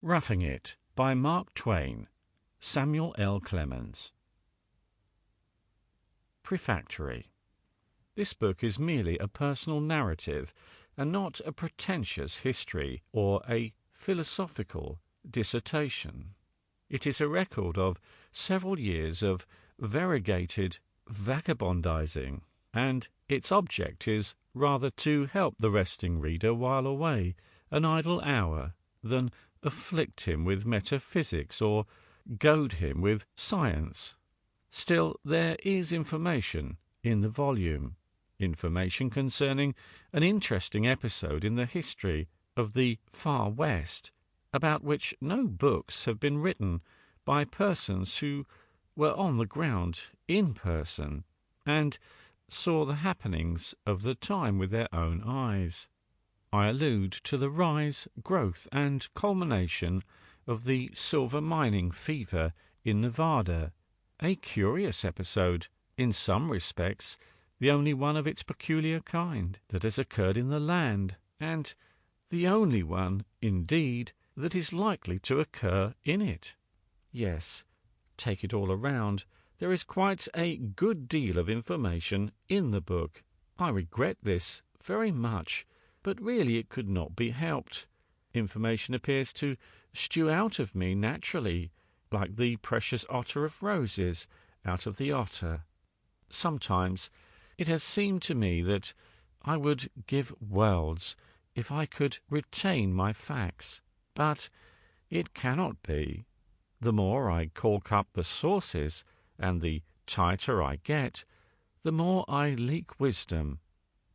Roughing It by Mark Twain, Samuel L. Clemens. Prefatory. This book is merely a personal narrative and not a pretentious history or a philosophical dissertation. It is a record of several years of variegated vagabondizing, and its object is rather to help the resting reader while away an idle hour than afflict him with metaphysics or goad him with science. Still, there is information in the volume, information concerning an interesting episode in the history of the Far West, about which no books have been written by persons who were on the ground in person and saw the happenings of the time with their own eyes. I allude to the rise, growth, and culmination of the silver mining fever in Nevada, a curious episode, in some respects the only one of its peculiar kind that has occurred in the land, and the only one, indeed, that is likely to occur in it. Yes, take it all around, there is quite a good deal of information in the book. I regret this very much, but really it could not be helped. Information appears to stew out of me naturally, like the precious otter of roses out of the otter. Sometimes it has seemed to me that I would give worlds if I could retain my facts, but it cannot be. The more I caulk up the sources, and the tighter I get, the more I leak wisdom.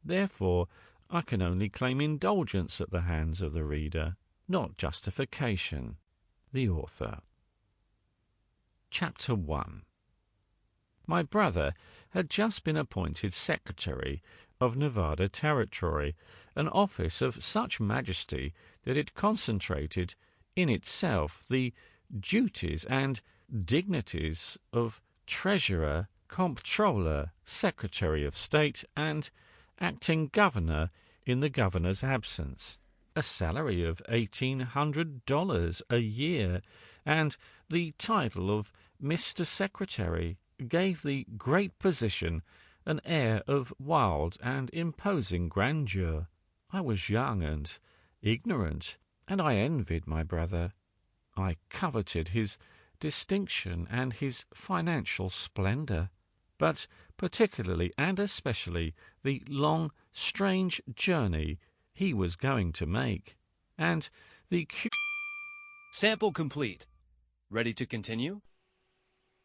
Therefore, I can only claim indulgence at the hands of the reader, not justification. The Author. Chapter 1. My brother had just been appointed Secretary of Nevada Territory, an office of such majesty that it concentrated in itself the duties and dignities of Treasurer, Comptroller, Secretary of State, and acting Governor in the Governor's absence, a salary of $1,800 a year, and the title of Mr. Secretary gave the great position an air of wild and imposing grandeur. I was young and ignorant, and I envied my brother. I coveted his distinction and his financial splendor, but particularly and especially the long, strange journey he was going to make, and the Sample complete. Ready to continue?